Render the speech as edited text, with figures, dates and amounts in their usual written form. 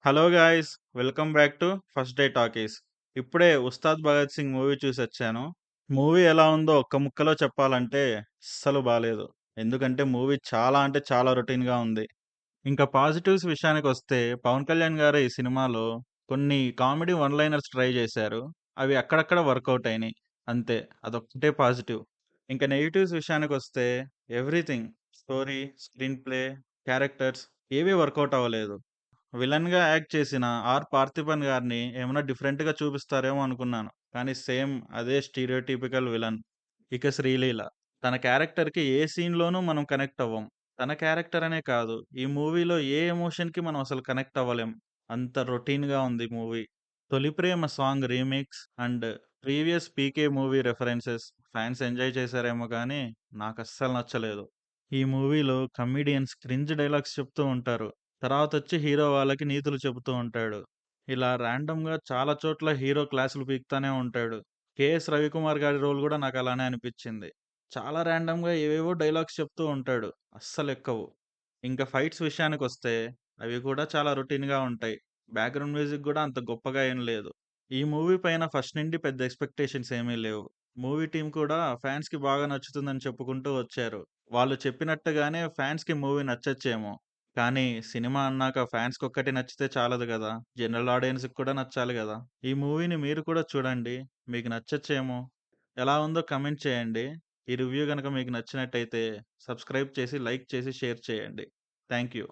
Hello guys! Welcome back to first day talkies. ఇప్పుడే 'Ustaad Bhagat Singh' movie చూసొచ్చాను. Movie ఎలా ఉందో ఒక్క ముక్కలో చెప్పాలంటే అస్సలు బాలేదు. ఎందుకంటే మూవీ చాలా అంటే చాలా రొటీన్‌గా ఉంది. ఇంకా పాజిటివ్స్ విషయానికొస్తే 'పవన్ కళ్యాణ్' గారు ఈ సినిమాలో కొన్ని కామెడీ వన్ లైనర్స్ ట్రై చేశారు. అవి అక్కడక్కడ వర్కౌట్ అయినాయి. అంతే. అదొక్కటే పాజిటివ్. ఇంకా నెగెటివ్స్ విషయానికొస్తే everything story, screen play, characters ఏవి వర్కౌట్ అవ్వలేదు. విలన్‌గా యాక్ట్ చేసిన 'పార్థిబన్' గారిని ఏమన్నా డిఫరెంట్‌గా చూపిస్తారేమో అనుకున్నాను. కానీ సేమ్ అదే స్టీరియోటిపికల్ విలన్. ఇక 'శ్రీలీల' తన క్యారెక్టర్‌కి ఏ సీన్‌లోనూ మనం కనెక్ట్ అవ్వం. తన క్యారెక్టర్ అనే కాదు, ఈ మూవీలో ఏ ఎమోషన్‌కి మనం అసలు కనెక్ట్ అవ్వలేం. అంత రొటీన్‌గా ఉంది movie. 'Tholi Prema' song remix and previous 'PK' movie references fans enjoy చేశారేమో కానీ నాకస్సలు నచ్చలేదు. ఈ మూవీలో కమెడియన్స్ క్రింజ్ డైలాగ్స్ చెప్తూ ఉంటారు. తర్వాతొచ్చి హీరో వాళ్ళకి నీతులు చెబుతూ ఉంటాడు. ఇలా ర్యాండమ్‌గా చాలా చోట్ల హీరో క్లాసులు పీకుతానే ఉంటాడు. 'కేఎస్ రవికుమార్' గారి రోల్ గూడా నాకలానే అనిపిచ్చింది. చాలా ర్యాండమ్‌గా ఏవేవో డైలాగ్స్ చెప్తూ ఉంటాడు. అస్సలెక్కవు. ఇంకా ఫైట్స్ విషయానికొస్తే అవి కూడా చాలా రొటీన్‌గా ఉంటాయి. బ్యాక్‌గ్రౌండ్ మ్యూజిక్ గూడా అంత గొప్పగా ఏం లేదు. ఈ మూవీ పైన ఫస్ట్ నుండి పెద్ద ఎక్స్‌పెక్టేషన్స్ ఏమీ లేవు. మూవీ టీమ్ కూడా ఫ్యాన్స్‌కి బాగా నచ్చుతుందని చెప్పుకుంటూ వచ్చారు. వాళ్ళు చెప్పినట్టుగానే ఫ్యాన్స్‌కి మూవీ నచ్చొచ్చేమో! కానీ సినిమా అన్నాక ఫ్యాన్స్‌కొక్కటి నచ్చితే చాలదు గదా! జనరల్ ఆడియన్స్‌కి కూడా నచ్చాలి గదా! ఈ మూవీని మీరు కూడా చూడండి. మీకు నచ్చొచ్చేమో! ఎలా ఉందో కామెంట్ చేయండి. ఈ రివ్యూ గనక మీకు నచ్చినట్టయితే సబ్‌స్క్రైబ్ చేసి, లైక్ చేసి, షేర్ చేయండి. Thank you.